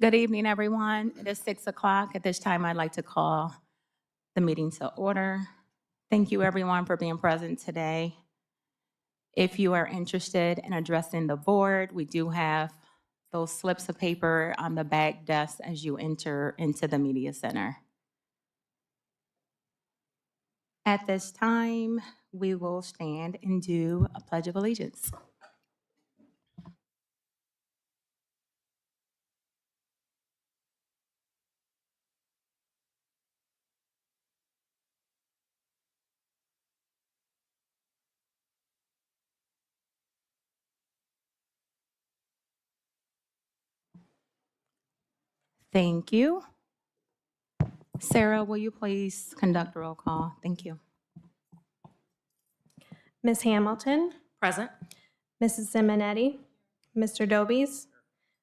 Good evening, everyone. It is 6 o'clock. At this time, I'd like to call the meeting to order. Thank you, everyone, for being present today. If you are interested in addressing the board, we do have those slips of paper on the back desk as you enter into the media center. At this time, we will stand and do a pledge of allegiance. Thank you. Sarah, will you please conduct a roll call? Thank you. Ms. Hamilton, Present. Mrs. Simonetti, Mr. Dobies,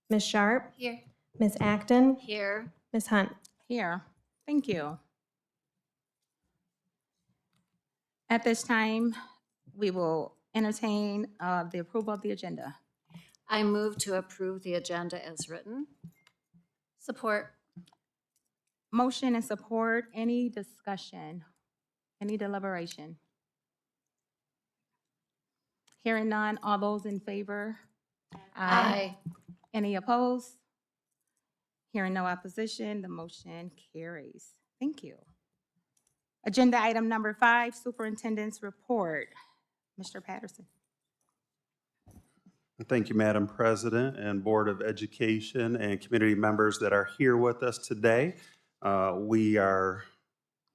Ms. Sharp, Here. Ms. Acton, Here. Ms. Hunt. Here. Thank you. At this time, we will entertain the approval of the agenda. I move to approve the agenda as written. Support. Motion and support. Any discussion? Any deliberation? Hearing none, all those in favor? Aye. Any opposed? Hearing no opposition, the motion carries. Thank you. Agenda item number 5, Superintendent's Report. Mr. Patterson. Thank you, Madam President and Board of Education and community members that are here with us today. We are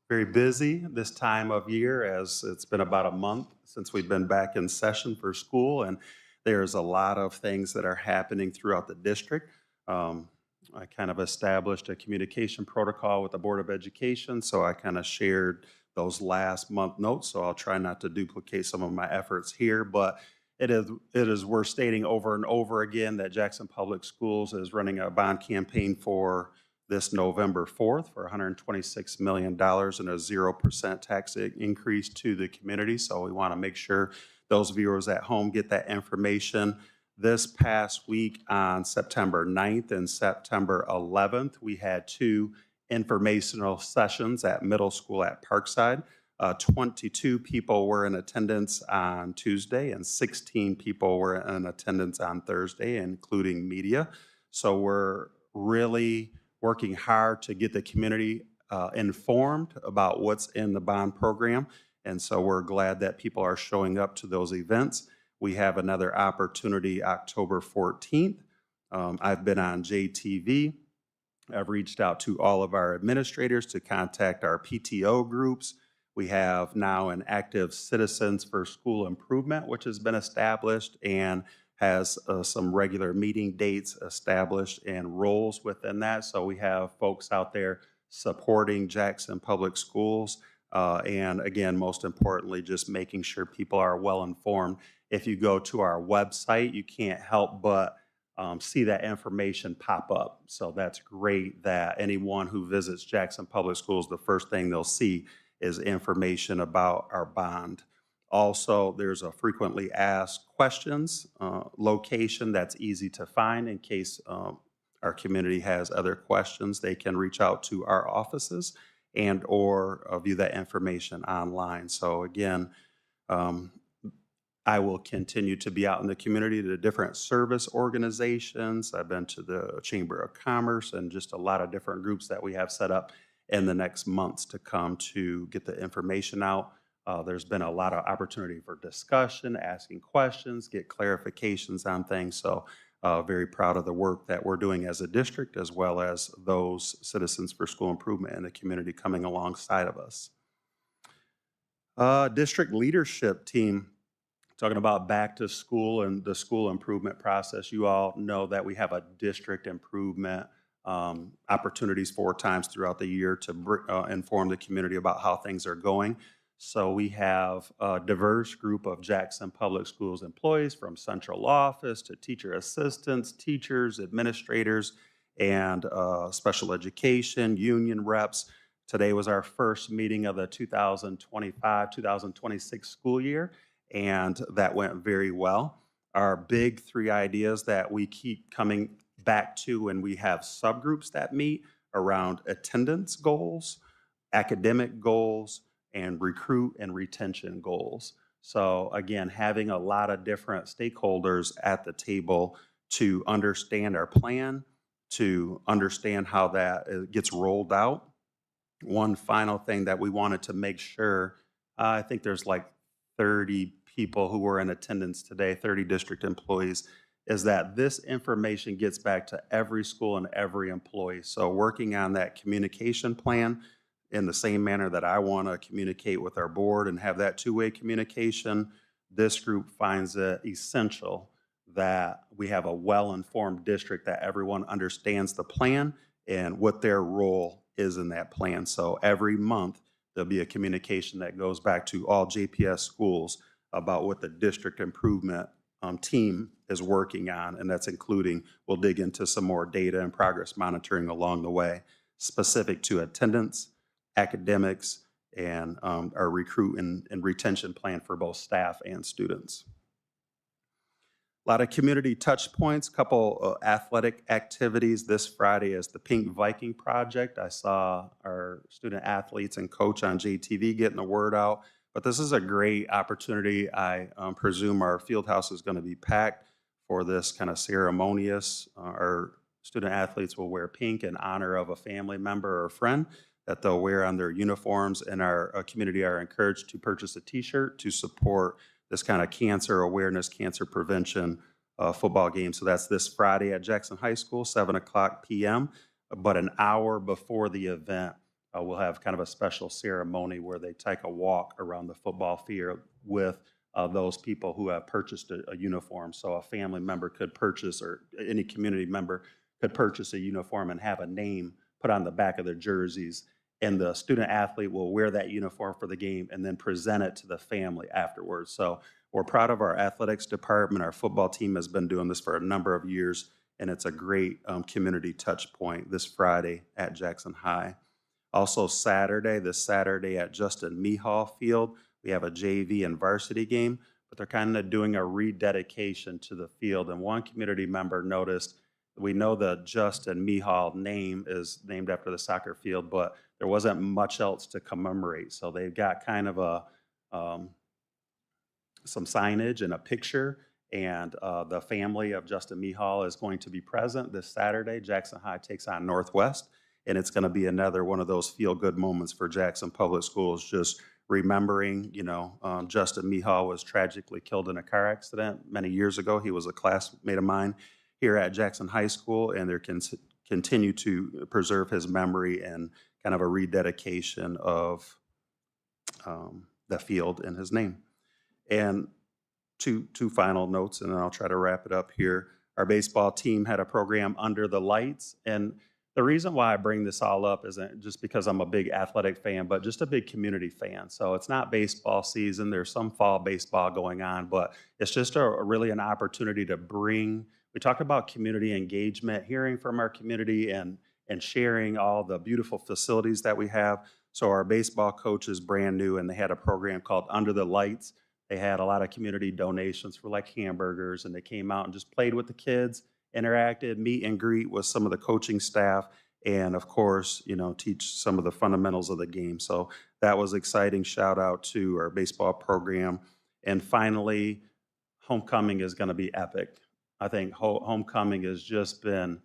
very busy this time of year, as it's been about a month since we've been back in session for school, and there's a lot of things that are happening throughout the district. I kind of established a communication protocol with the Board of Education, so I kind of shared those last month notes, so I'll try not to duplicate some of my efforts here, but it is worth stating over and over again that Jackson Public Schools is running a bond campaign for this November 4th for $126 million and a 0% tax increase to the community. So we want to make sure those viewers at home get that information. This past week on September 9th and September 11th, we had 2 informational sessions at middle school at Parkside. 22 people were in attendance on Tuesday and 16 people were in attendance on Thursday, including media. So we're really working hard to get the community informed about what's in the bond program. And so we're glad that people are showing up to those events. We have another opportunity October 14th. I've been on JTV. I've reached out to all of our administrators to contact our PTO groups. We have now an active Citizens for School Improvement, which has been established and has some regular meeting dates established and roles within that. So we have folks out there supporting Jackson Public Schools. And again, most importantly, just making sure people are well informed. If you go to our website, you can't help but see that information pop up. So that's great that anyone who visits Jackson Public Schools, the first thing they'll see is information about our bond. Also, there's a frequently asked questions location that's easy to find in case our community has other questions. They can reach out to our offices and or view that information online. So again, I will continue to be out in the community to different service organizations. I've been to the Chamber of Commerce and just a lot of different groups that we have set up in the next months to come to get the information out. There's been a lot of opportunity for discussion, asking questions, get clarifications on things. So very proud of the work that we're doing as a district, as well as those Citizens for School Improvement in the community coming alongside of us. District leadership team, talking about back to school and the school improvement process. You all know that we have a district improvement opportunities 4 times throughout the year to inform the community about how things are going. So we have a diverse group of Jackson Public Schools employees, from central office to teacher assistants, teachers, administrators, and special education, union reps. Today was our first meeting of the 2025-2026 school year, and that went very well. Our big 3 ideas that we keep coming back to, and we have subgroups that meet around attendance goals, academic goals, and recruit and retention goals. So again, having a lot of different stakeholders at the table to understand our plan, to understand how that gets rolled out. One final thing that we wanted to make sure, I think there's like 30 people who were in attendance today, 30 district employees, is that this information gets back to every school and every employee. So working on that communication plan in the same manner that I want to communicate with our board and have that two-way communication, this group finds it essential that we have a well-informed district, that everyone understands the plan and what their role is in that plan. So every month, there'll be a communication that goes back to all JPS schools about what the district improvement team is working on, and that's including, we'll dig into some more data and progress monitoring along the way, specific to attendance, academics, and our recruit and retention plan for both staff and students. A lot of community touch points, couple athletic activities. This Friday is the Pink Viking Project. I saw our student athletes and coach on JTV getting the word out, but this is a great opportunity. I presume our field house is going to be packed for this kind of ceremonious. Our student athletes will wear pink in honor of a family member or friend that they'll wear on their uniforms, and our community are encouraged to purchase a t-shirt to support this kind of cancer awareness, cancer prevention football game. So that's this Friday at Jackson High School, 7:00 p.m. But an hour before the event, we'll have kind of a special ceremony where they take a walk around the football field with those people who have purchased a uniform. So a family member could purchase, or any community member could purchase a uniform and have a name put on the back of their jerseys. And the student athlete will wear that uniform for the game and then present it to the family afterwards. So we're proud of our athletics department. Our football team has been doing this for a number of years, and it's a great community touch point this Friday at Jackson High. Also this Saturday at Justin Mehall Field, we have a JV and varsity game, but they're kind of doing a rededication to the field. And one community member noticed, we know the Justin Mehall name is named after the soccer field, but there wasn't much else to commemorate. So they've got kind of a some signage and a picture, and the family of Justin Mehall is going to be present this Saturday. Jackson High takes on Northwest, and it's going to be another one of those feel-good moments for Jackson Public Schools, just remembering, Justin Mehall was tragically killed in a car accident many years ago. He was a classmate of mine here at Jackson High School, and they're continue to preserve his memory and kind of a rededication of the field in his name. And two final notes, and then I'll try to wrap it up here. Our baseball team had a program, Under the Lights, and the reason why I bring this all up isn't just because I'm a big athletic fan, but just a big community fan. So it's not baseball season. There's some fall baseball going on, but it's just really an opportunity to bring, we talk about community engagement, hearing from our community and sharing all the beautiful facilities that we have. So our baseball coach is brand new, and they had a program called Under the Lights. They had a lot of community donations for like hamburgers, and they came out and just played with the kids, interacted, meet and greet with some of the coaching staff, and of course, teach some of the fundamentals of the game. So that was exciting. Shout out to our baseball program. And finally, homecoming is going to be epic. I think homecoming has just been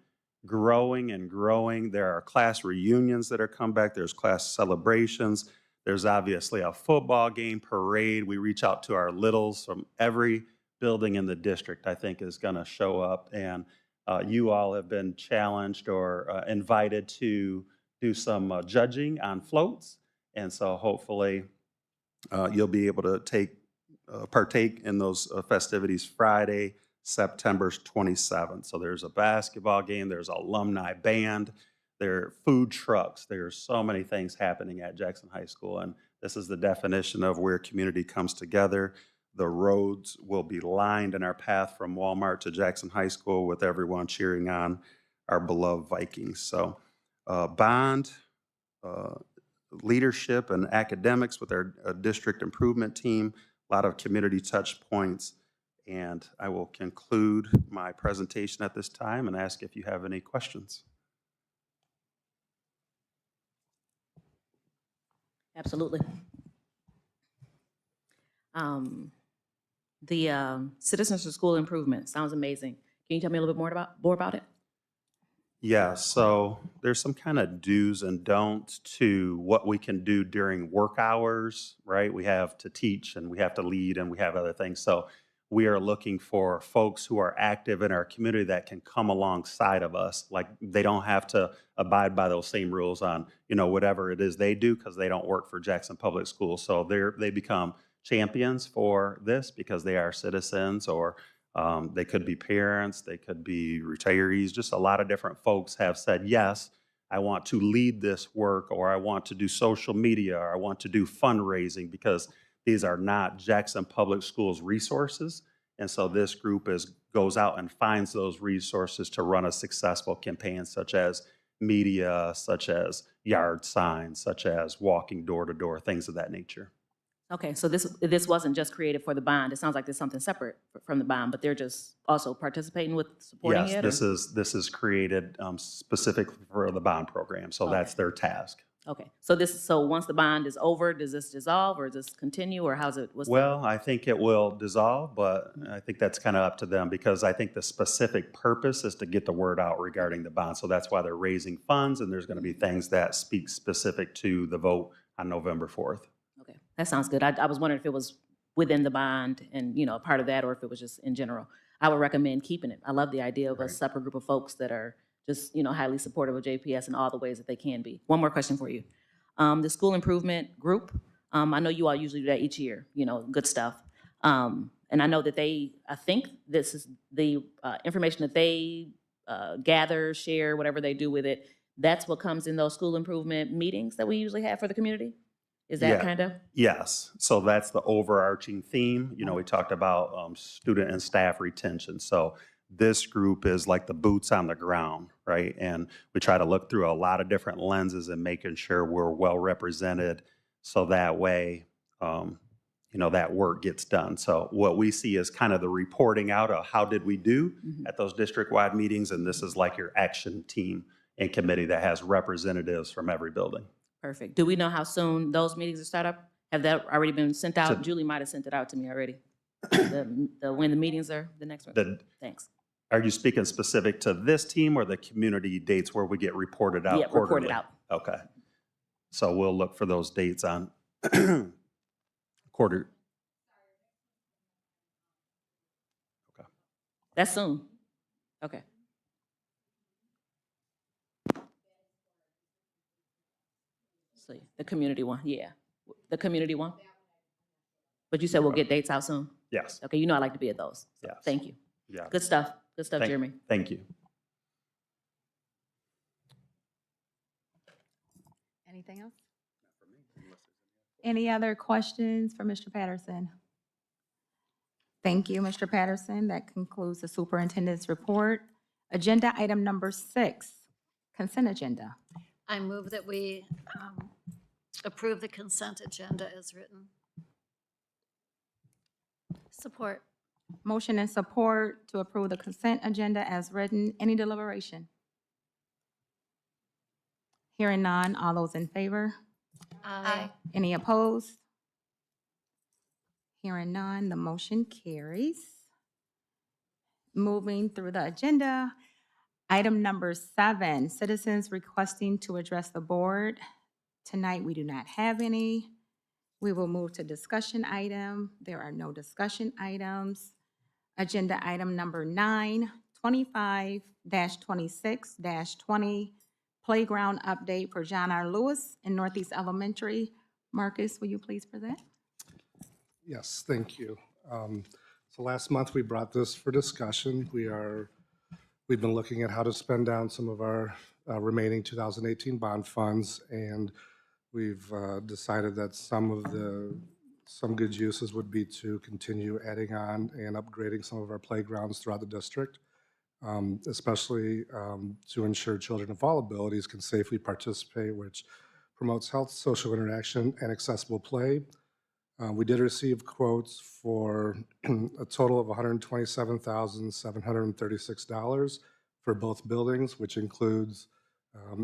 growing and growing. There are class reunions that are come back. There's class celebrations. There's obviously a football game, parade. We reach out to our littles from every building in the district, I think, is going to show up. And you all have been challenged or invited to do some judging on floats. And so hopefully you'll be able to partake in those festivities Friday, September 27th. So there's a basketball game, there's an alumni band, there are food trucks, there's so many things happening at Jackson High School. And this is the definition of where community comes together. The roads will be lined in our path from Walmart to Jackson High School with everyone cheering on our beloved Vikings. So bond, leadership and academics with our district improvement team, a lot of community touch points. And I will conclude my presentation at this time and ask if you have any questions. Absolutely. The Citizens for School Improvement sounds amazing. Can you tell me a little bit more about it? Yeah, so there's some kind of do's and don'ts to what we can do during work hours, right? We have to teach and we have to lead and we have other things. So we are looking for folks who are active in our community that can come alongside of us. Like they don't have to abide by those same rules on, whatever it is they do because they don't work for Jackson Public Schools. So they become champions for this because they are citizens, or they could be parents, they could be retirees. Just a lot of different folks have said, yes, I want to lead this work, or I want to do social media, or I want to do fundraising, because these are not Jackson Public Schools resources. And so this group goes out and finds those resources to run a successful campaign, such as media, such as yard signs, such as walking door to door, things of that nature. Okay, so this wasn't just created for the bond. It sounds like there's something separate from the bond, but they're just also participating with supporting Yes, it? this is created specifically for the bond program, so that's Okay. their task. Okay, so once the bond is over, does this dissolve or does this continue, or how's it? Well, I think it will dissolve, but I think that's kind of up to them, because I think the specific purpose is to get the word out regarding the bond. So that's why they're raising funds, and there's going to be things that speak specific to the vote on November 4th. Okay, that sounds good. I was wondering if it was within the bond and, a part of that, or if it was just in general. I would recommend keeping it. I love the idea of a Right. separate group of folks that are just, highly supportive of JPS in all the ways that they can be. One more question for you. The school improvement group, I know you all usually do that each year, good stuff. And I know that I think this is the information that they gather, share, whatever they do with it. That's what comes in those school improvement meetings that we usually have for the community? Is that Yeah. kind of? Yes, so that's the overarching theme. We talked about student and staff retention. So this group is like the boots on the ground, right? And we try to look through a lot of different lenses and making sure we're well represented, so that way, that work gets done. So what we see is kind of the reporting out of how did we do at those district-wide meetings, and this is like your action team and committee that has representatives from every building. Perfect. Do we know how soon those meetings are set up? Have that already been sent out? So- Julie might have sent it out to me already. When the meetings are, the next one? Thanks. Are you speaking specific to this team or the community dates where we get reported out Yeah, quarterly? report it out. Okay. So we'll look for those dates on quarter. That's soon. Okay. So the community one, yeah. The community one? But you said we'll get dates out soon? Yes. Okay, I like to be at those. So, Yes. thank you. Yeah. Good stuff. Good stuff, Thank- Jeremy. Thank you. Anything else? Any other questions for Mr. Patterson? Thank you, Mr. Patterson. That concludes the superintendent's report. Agenda item number 6, consent agenda. I move that we approve the consent agenda as written. Support. Motion and support to approve the consent agenda as written. Any deliberation? Hearing none, all those in favor? Aye. Any opposed? Hearing none, the motion carries. Moving through the agenda, item number 7, citizens requesting to address the board. Tonight, we do not have any. We will move to discussion item. There are no discussion items. Agenda item number 9, 25-26-20, playground update for John R. Lewis in Northeast Elementary. Marcus, will you please present? Yes, thank you. So last month, we brought this for discussion. We've been looking at how to spend down some of our remaining 2018 bond funds, and we've decided that some good uses would be to continue adding on and upgrading some of our playgrounds throughout the district, especially to ensure children of all abilities can safely participate, which promotes health, social interaction, and accessible play. We did receive quotes for a total of $127,736 for both buildings, which includes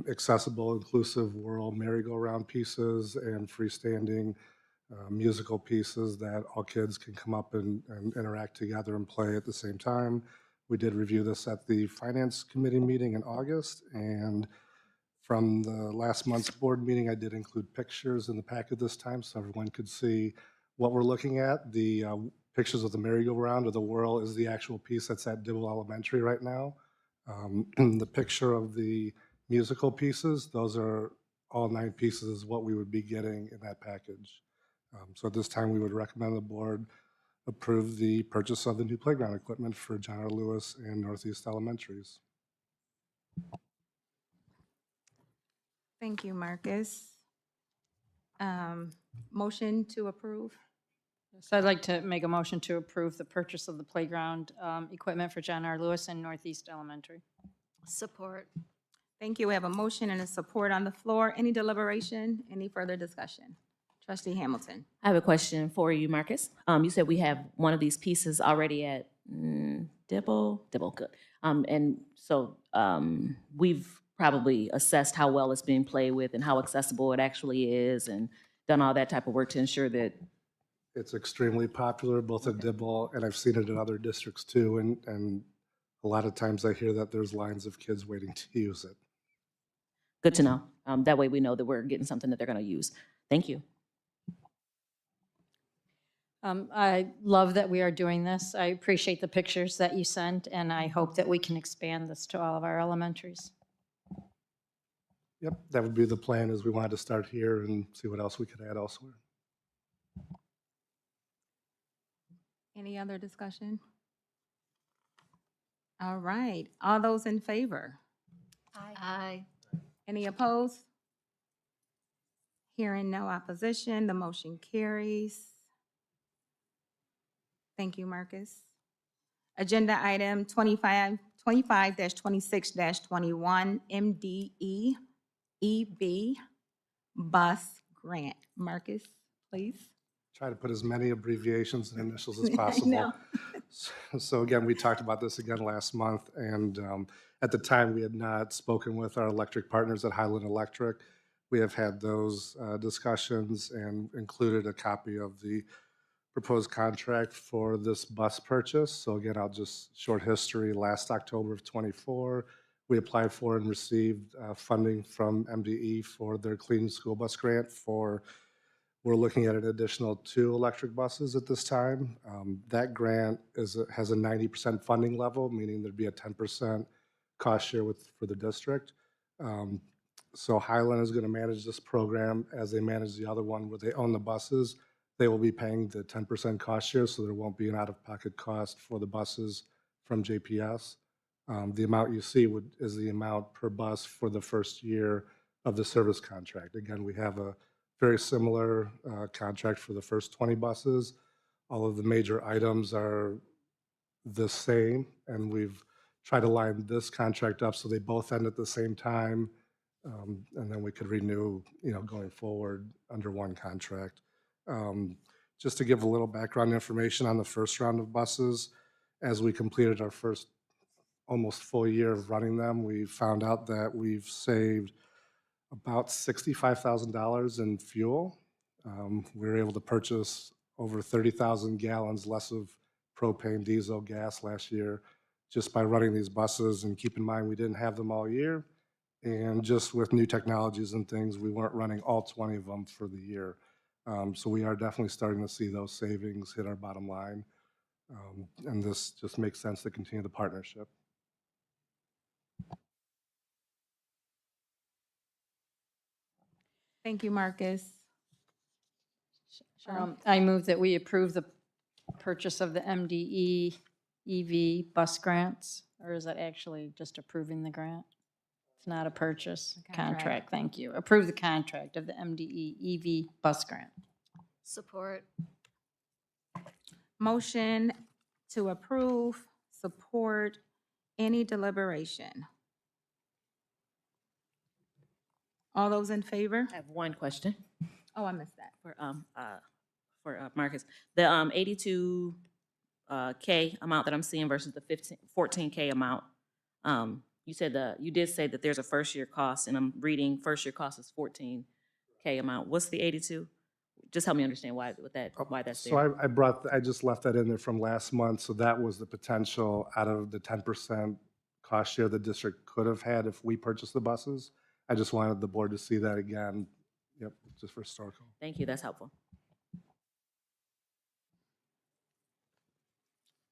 accessible, inclusive whirl merry-go-round pieces and freestanding musical pieces that all kids can come up and interact together and play at the same time. We did review this at the Finance Committee meeting in August, and from the last month's board meeting, I did include pictures in the packet this time so everyone could see what we're looking at. The pictures of the merry-go-round or the whirl is the actual piece that's at Dibble Elementary right now. The picture of the musical pieces, those are all 9 pieces is what we would be getting in that package. So at this time, we would recommend the board approve the purchase of the new playground equipment for John R. Lewis and Northeast Elementaries. Thank you, Marcus. Motion to approve? So I'd like to make a motion to approve the purchase of the playground equipment for John R. Lewis and Northeast Elementary. Support. Thank you. We have a motion and a support on the floor. Any deliberation? Any further discussion? Trustee Hamilton. I have a question for you, Marcus. You said we have one of these pieces already at Dibble, good. And so we've probably assessed how well it's being played with and how accessible it actually is and done all that type of work to ensure that. It's extremely popular, both at Dibble, and I've seen it in other districts too, and a lot of times I hear that there's lines of kids waiting to use it. Good to know. That way we know that we're getting something that they're going to use. Thank you. I love that we are doing this. I appreciate the pictures that you sent, and I hope that we can expand this to all of our elementaries. Yep, that would be the plan, is we wanted to start here and see what else we could add elsewhere. Any other discussion? All right. All those in favor? Aye. Any opposed? Hearing no opposition, the motion carries. Thank you, Marcus. Agenda item 25-26-21, MDE EB bus grant. Marcus, please. Try to put as many abbreviations and initials as I possible. know. So again, we talked about this again last month, and at the time, we had not spoken with our electric partners at Highland Electric. We have had those discussions and included a copy of the proposed contract for this bus purchase. So again, I'll just short history. Last October of '24, we applied for and received funding from MDE for their clean school bus grant for, we're looking at an additional 2 electric buses at this time. That grant has a 90% funding level, meaning there'd be a 10% cost share for the district. So Highland is going to manage this program as they manage the other one where they own the buses. They will be paying the 10% cost share, so there won't be an out-of-pocket cost for the buses from JPS. The amount you see is the amount per bus for the first year of the service contract. Again, we have a very similar contract for the first 20 buses. All of the major items are the same, and we've tried to line this contract up so they both end at the same time, and then we could renew, going forward under one contract. Just to give a little background information on the first round of buses, as we completed our first almost full year of running them, we found out that we've saved about $65,000 in fuel. We were able to purchase over 30,000 gallons less of propane, diesel, gas last year just by running these buses. And keep in mind, we didn't have them all year. And just with new technologies and things, we weren't running all 20 of them for the year. So we are definitely starting to see those savings hit our bottom line. And this just makes sense to continue the partnership. Thank you, Marcus. I move that we approve the purchase of the MDE EV bus grants, or is that actually just approving the grant? It's not a purchase. The contract. Contract, thank you. Approve the contract of the MDE EV bus grant. Support. Motion to approve, support, any deliberation? All those in favor? I have one question Oh, I missed that. for for Marcus. The 82 K amount that I'm seeing versus the 14K amount. You said you did say that there's a first year cost, and I'm reading first year cost is 14K amount. What's the 82? Just help me understand why that's So there. I just left that in there from last month, so that was the potential out of the 10% cost share the district could have had if we purchased the buses. I just wanted the board to see that again, yep, just for historical. Thank you, that's helpful.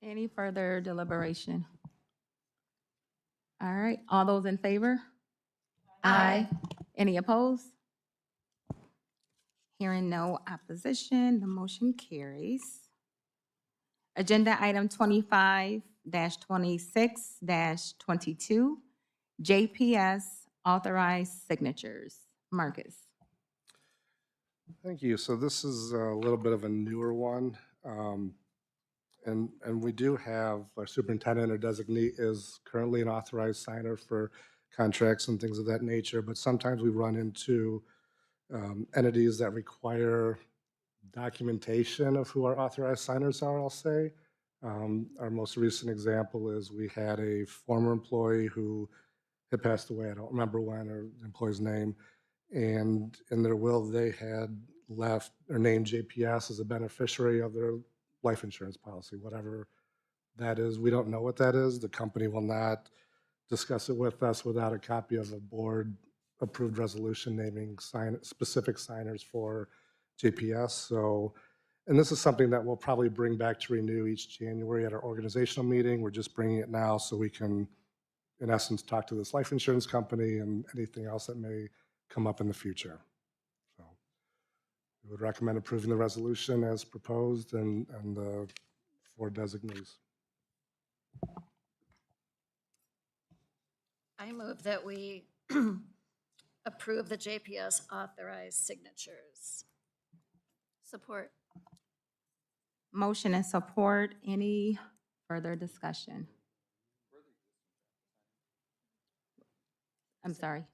Any further deliberation? All right, all those in favor? Aye. Any opposed? Hearing no opposition, the motion carries. Agenda item 25-26-22, JPS authorized signatures. Marcus. Thank you. So this is a little bit of a newer one. And we do have our superintendent or designee is currently an authorized signer for contracts and things of that nature, but sometimes we run into entities that require documentation of who our authorized signers are, I'll say. Our most recent example is we had a former employee who had passed away. I don't remember when or the employee's name. And in their will, they had left or named JPS as a beneficiary of their life insurance policy, whatever that is. We don't know what that is. The company will not discuss it with us without a copy of a board-approved resolution naming specific signers for JPS. So, and this is something that we'll probably bring back to renew each January at our organizational meeting. We're just bringing it now so we can, in essence, talk to this life insurance company and anything else that may come up in the future. So we would recommend approving the resolution as proposed and the 4 designees. I move that we approve the JPS authorized signatures. Support. Motion and support. Any further discussion? I'm sorry.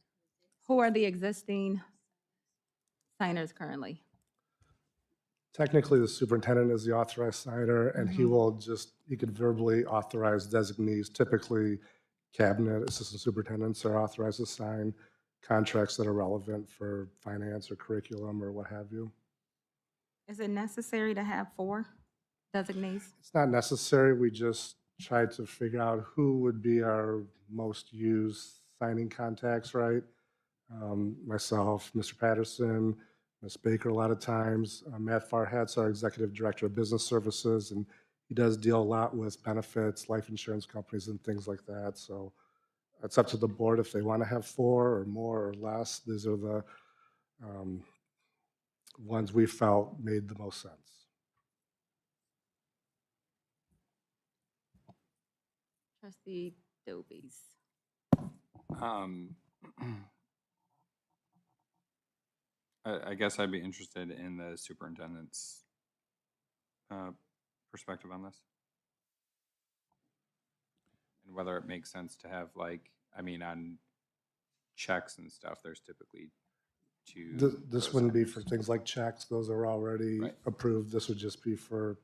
Who are the existing signers currently? Technically, the superintendent is the authorized signer, and he could verbally authorize designees. Typically, cabinet assistant superintendents are authorized to sign contracts that are relevant for finance or curriculum or what have you. Is it necessary to have 4 designees? It's not necessary. We just tried to figure out who would be our most used signing contacts, right? Myself, Mr. Patterson, Ms. Baker a lot of times. Matt Farhat's our Executive Director of Business Services, and he does deal a lot with benefits, life insurance companies, and things like that. So it's up to the board if they want to have 4 or more or less. These are the ones we felt made the most sense. Trustee Dobies. I guess I'd be interested in the superintendent's perspective on this. And whether it makes sense to have on checks and stuff, there's typically 2. This wouldn't be for things like checks. Those are already approved. This would just be for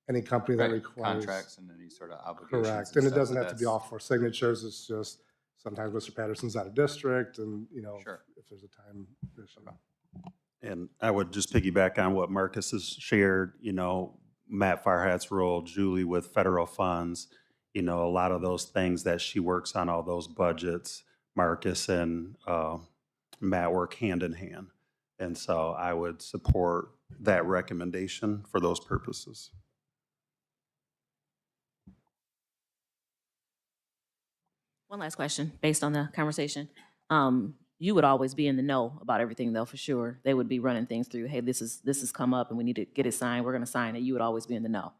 any company that requires. Contracts and any sort of obligations. Correct. And it doesn't have to be all 4 signatures. It's just sometimes Mr. Patterson's out of district and, Sure. if there's a time issue. And I would just piggyback on what Marcus has shared, Matt Farhat's role, Julie with federal funds, a lot of those things that she works on, all those budgets, Marcus and Matt work hand in hand. And so I would support that recommendation for those purposes. One last question, based on the conversation. You would always be in the know about everything, though, for sure. They would be running things through, hey, this has come up and we need to get it signed. We're going to sign it. You would always be in the know.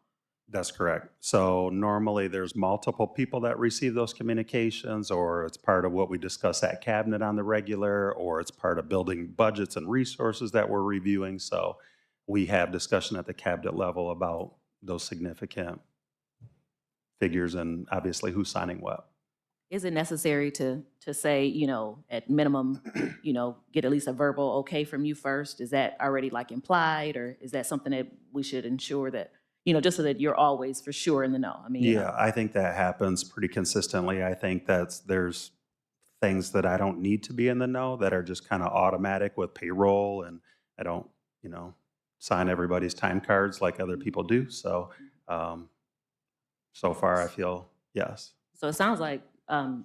That's correct. So normally there's multiple people that receive those communications, or it's part of what we discuss at cabinet on the regular, or it's part of building budgets and resources that we're reviewing. So we have discussion at the cabinet level about those significant figures and obviously who's signing what. is it necessary to say, you know, at minimum, you know, get at least a verbal okay from you first? Is that already like implied, or is that something that we should ensure that, you know, just so that you're always for sure in the know? I mean, you Yeah, know. I think that happens pretty consistently. I think there's things that I don't need to be in the know that are just kind of automatic with payroll, and I don't, you know, sign everybody's time cards like other people do. So, um, so far I feel yes. So it sounds like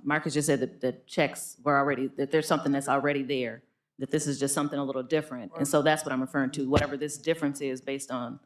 Marcus just said that the checks were already, that there's something that's already there, that this is just something a little different. And so that's what I'm referring to, whatever this difference is based on,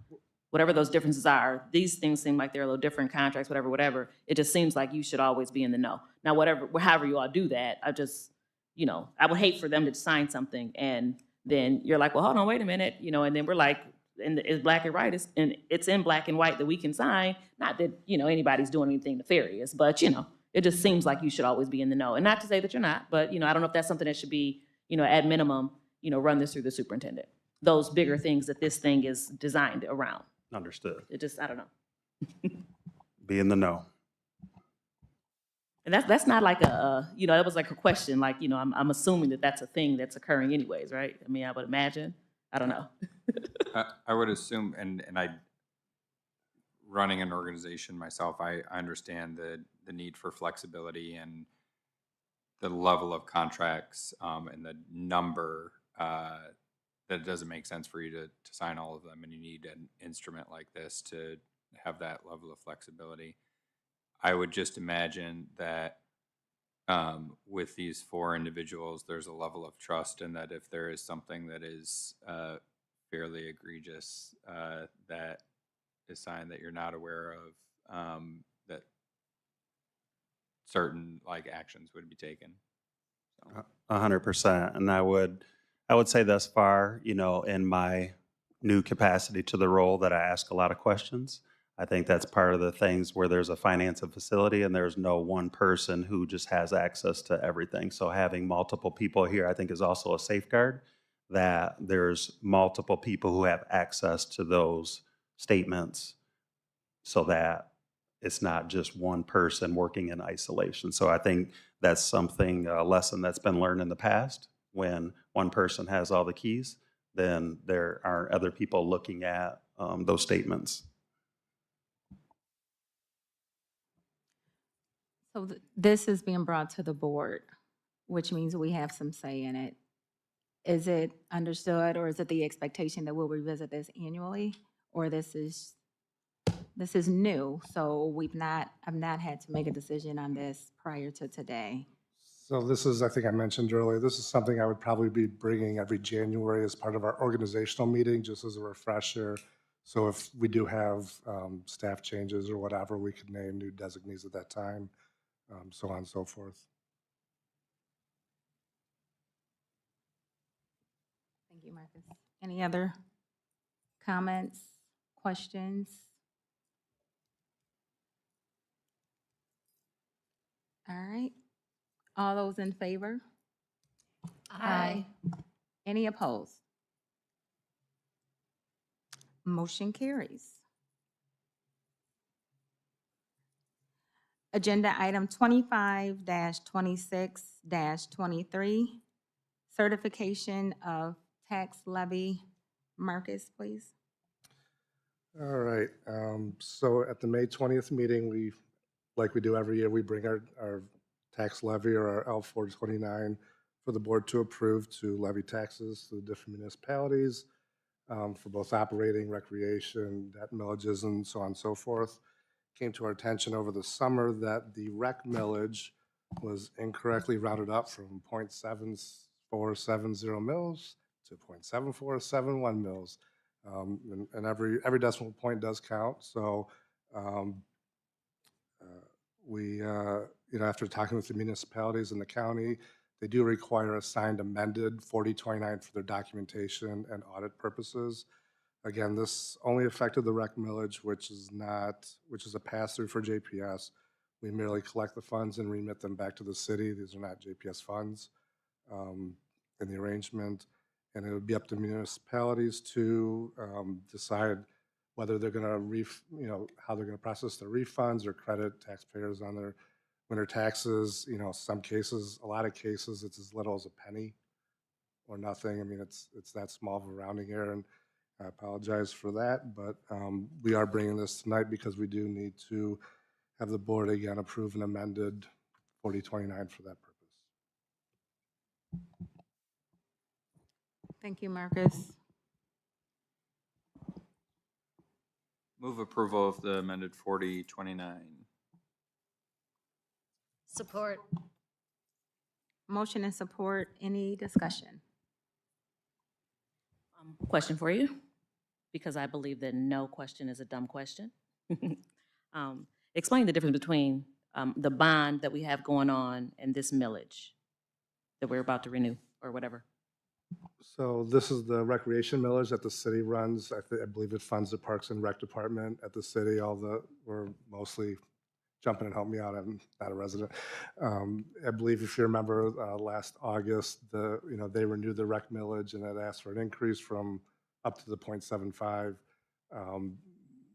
whatever those differences are, these things seem like they're a little different, contracts, whatever. It just seems like you should always be in the know. Now, however you all do that, I just, you know, I would hate for them to sign something and then you're like, well, hold on, wait a minute, you know, and then we're like, and it's black and white, and it's in black and white that we can sign. Not that, you know, anybody's doing anything nefarious, but, you know, it just seems like you should always be in the know. And not to say that you're not, but, you know, I don't know if that's something that should be, you know, at minimum, you know, run this through the superintendent. Those bigger things that this thing is designed around. Understood. It just, I don't know. Be in the know. And that's not like you know, that was like a question, like, you know, I'm assuming that that's a thing that's occurring anyways, right? I mean, I would imagine. I don't know. I would assume, and running an organization myself, I understand the need for flexibility and the level of contracts and the number that it doesn't make sense for you to sign all of them, and you need an instrument like this to have that level of flexibility. I would just imagine that with these 4 individuals, there's a level of trust, and that if there is something that is fairly egregious that is signed that you're not aware of, that certain like actions would be taken. So. 100%. And I would say thus far, you know, in my new capacity to the role, that I ask a lot of questions. I think that's part of the things where there's a finance and facility and there's no one person who just has access to everything. So having multiple people here, I think, is also a safeguard, that there's multiple people who have access to those statements, so that it's not just one person working in isolation. So I think that's something, a lesson that's been learned in the past. When one person has all the keys, then there aren't other people looking at those statements. So this is being brought to the board, which means we have some say in it. Is it understood, or is it the expectation that we'll revisit this annually? Or this is new, so I've not had to make a decision on this prior to today. So this is, I think I mentioned earlier, this is something I would probably be bringing every January as part of our organizational meeting, just as a refresher. So if we do have staff changes or whatever, we could name new designees at that time, so on and so forth. Thank you, Marcus. Any other comments, questions? All right. All those in favor? Aye. Any opposed? Motion carries. Agenda item 25-26-23, certification of tax levy. Marcus, please. All right, so at the May 20th meeting, like we do every year, we bring our tax levy, or our L429, for the board to approve to levy taxes to the different municipalities for both operating, recreation, debt millages, and so on and so forth. Came to our attention over the summer that the rec millage was incorrectly rounded up from 0.7470 mils to 0.7471 mils. And every decimal point does count. So we, you know, after talking with the municipalities and the county, they do require a signed amended 4029 for their documentation and audit purposes. Again, this only affected the rec millage, which is a pass-through for JPS. We merely collect the funds and remit them back to the city. These are not JPS funds in the arrangement. And it would be up to municipalities to decide whether they're going to, how they're going to process their refunds or credit taxpayers on their Winter taxes, some cases, a lot of cases, it's as little as a penny or nothing. I mean, it's that small of a rounding error, and I apologize for that, but we are bringing this tonight because we do need to have the board again approve an amended 4029 for that purpose. Thank you, Marcus. Move approval of the amended 4029. Support. Motion and support. Any discussion? Question for you, because I believe that no question is a dumb question. Explain the difference between the bond that we have going on and this millage that we're about to renew or whatever. So this is the recreation millage that the city runs. I believe it funds the Parks and Rec Department at the city. We're mostly jumping and help me out. I'm not a resident. I believe if you remember last August, they renewed the rec millage and it asked for an increase from up to the 0.75.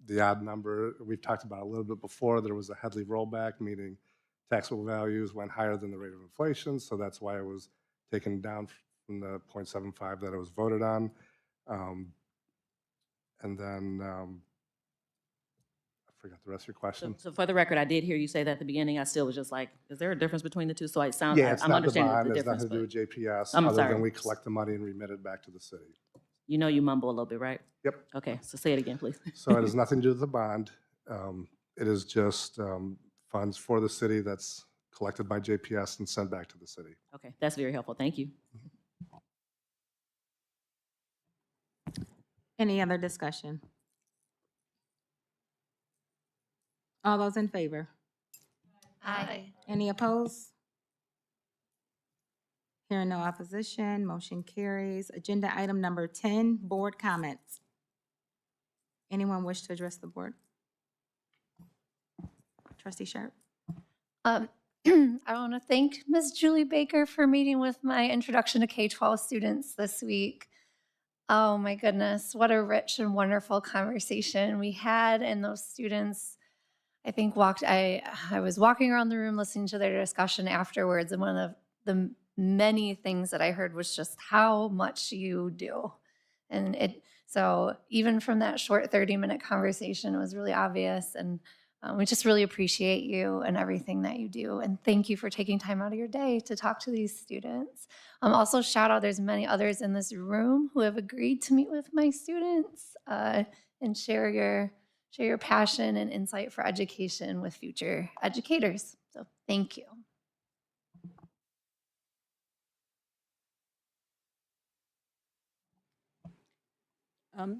The odd number we've talked about a little bit before, there was a Headley rollback, meaning taxable values went higher than the rate of inflation. So that's why it was taken down from the 0.75 that it was voted on. And then I forgot the rest of your question. So for the record, I did hear you say that at the beginning. I still was just like, is there a difference between the two? So it sounds, Yeah, it's I'm not the understanding bond, the it's difference, nothing to do but with JPS, I'm other sorry. than we collect the money and remit it back to the city. you mumble a little bit, right? Yep. Okay, so say it again, please. So it has nothing to do with the bond. It is just funds for the city that's collected by JPS and sent back to the city. Okay, that's very helpful. Thank you. Any other discussion? All those in favor? Aye. Any opposed? Hearing no opposition, motion carries. Agenda item number 10, board comments. Anyone wish to address the board? Trustee Sharp? I want to thank Ms. Julie Baker for meeting with my introduction to K-12 students this week. Oh my goodness, what a rich and wonderful conversation we had, and those students, I think, I was walking around the room listening to their discussion afterwards, and one of the many things that I heard was just how much you do. And so even from that short 30-minute conversation, it was really obvious, and we just really appreciate you and everything that you do. And thank you for taking time out of your day to talk to these students. Also, shout out, there's many others in this room who have agreed to meet with my students and share your passion and insight for education with future educators. So thank you.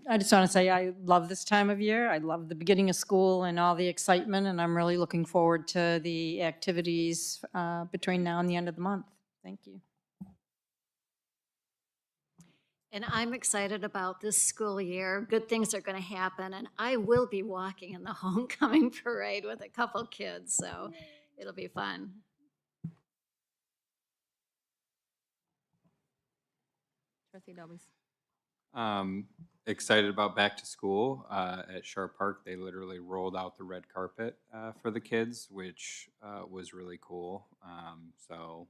I just want to say I love this time of year. I love the beginning of school and all the excitement, and I'm really looking forward to the activities between now and the end of the month. Thank you. And I'm excited about this school year. Good things are going to happen, and I will be walking in the homecoming parade with a couple kids, so it'll be fun. Trustee Dobies? Excited about back to school at Sharp Park. They literally rolled out the red carpet for the kids, which was really cool. So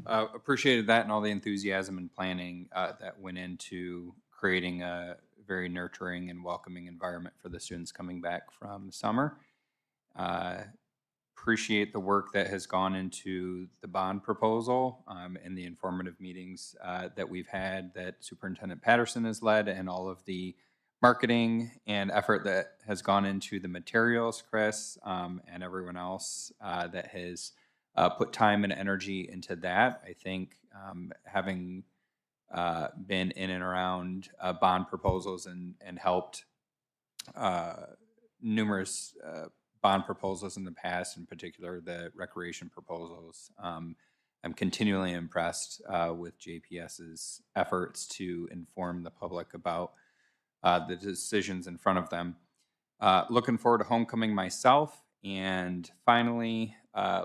appreciated that and all the enthusiasm and planning that went into creating a very nurturing and welcoming environment for the students coming back from summer. Appreciate the work that has gone into the bond proposal and the informative meetings that we've had that Superintendent Patterson has led, and all of the marketing and effort that has gone into the materials, Chris, and everyone else that has put time and energy into that. I think having been in and around bond proposals and helped numerous bond proposals in the past, in particular the recreation proposals. I'm continually impressed with JPS's efforts to inform the public about the decisions in front of them. Looking forward to homecoming myself, and finally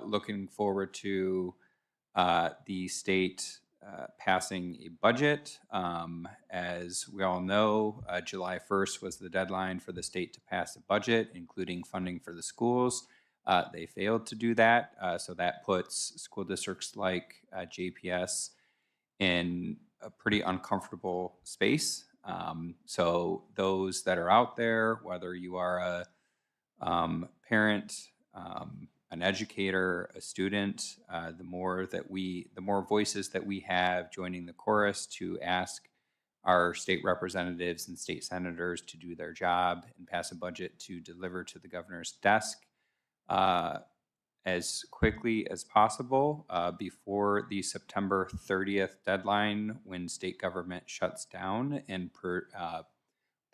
looking forward to the state passing a budget. As we all know, July 1st was the deadline for the state to pass a budget, including funding for the schools. They failed to do that, so that puts school districts like JPS in a pretty uncomfortable space. So those that are out there, whether you are a parent, an educator, a student, the more voices that we have joining the chorus to ask our state representatives and state senators to do their job and pass a budget to deliver to the governor's desk as quickly as possible before the September 30th deadline, when state government shuts down and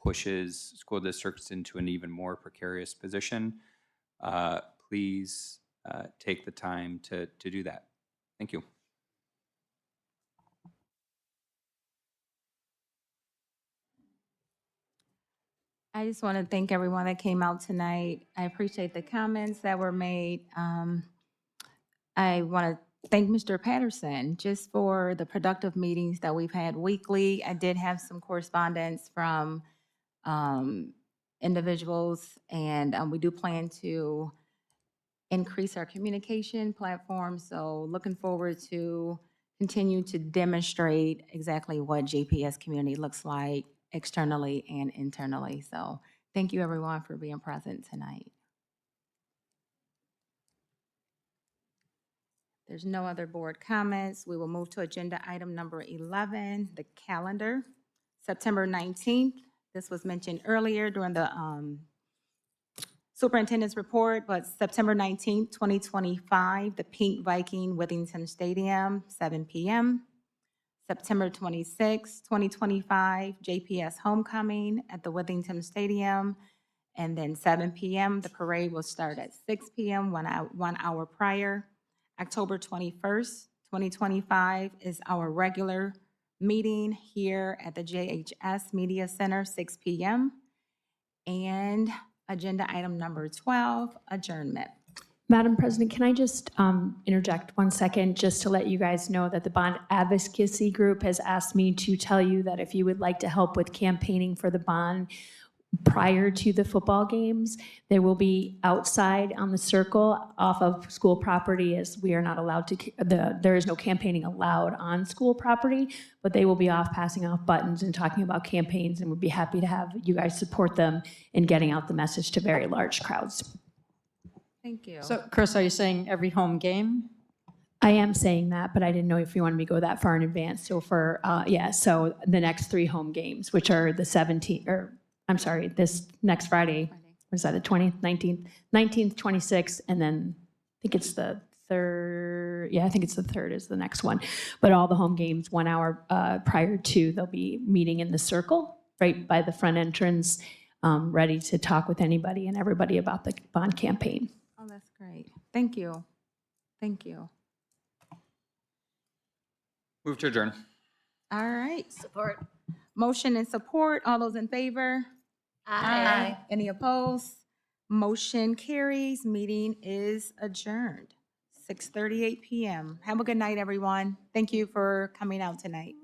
pushes school districts into an even more precarious position. Please take the time to do that. Thank you. I just want to thank everyone that came out tonight. I appreciate the comments that were made. I want to thank Mr. Patterson just for the productive meetings that we've had weekly. I did have some correspondence from individuals, and we do plan to increase our communication platform. So looking forward to continue to demonstrate exactly what JPS community looks like externally and internally. So thank you everyone for being present tonight. There's no other board comments. We will move to agenda item number 11, the calendar. September 19th, this was mentioned earlier during the superintendent's report, but September 19th, 2025, the Pink Viking Withington Stadium, 7 p.m. September 26th, 2025, JPS Homecoming at the Withington Stadium, and then 7 p.m. The parade will start at 6 p.m., 1 hour prior. October 21st, 2025 is our regular meeting here at the JHS Media Center, 6 p.m. And agenda item number 12, adjournment. Madam President, can I just interject 1 second just to let you guys know that the Bond Advocacy Group has asked me to tell you that if you would like to help with campaigning for the bond prior to the football games, they will be outside on the circle off of school property, as we are not allowed to, there is no campaigning allowed on school property, but they will be off passing off buttons and talking about campaigns, and we'd be happy to have you guys support them in getting out the message to very large crowds. Thank you. So Chris, are you saying every home game? I am saying that, but I didn't know if you wanted me to go that far in advance. So for, so the next 3 home games, which are the 17th, or I'm sorry, this next Friday, what is that, the 20th, 19th, 26th, and then I think it's the 3rd, I think it's the 3rd is the next one. But all the home games 1 hour prior to, they'll be meeting in the circle right by the front entrance, ready to talk with anybody and everybody about the bond campaign. Oh, that's great. Thank you. Thank you. Move to adjourn. All right. Support. Motion and support. All those in favor? Aye. Any opposed? Motion carries. Meeting is adjourned. 6:38 p.m. Have a good night, everyone. Thank you for coming out tonight.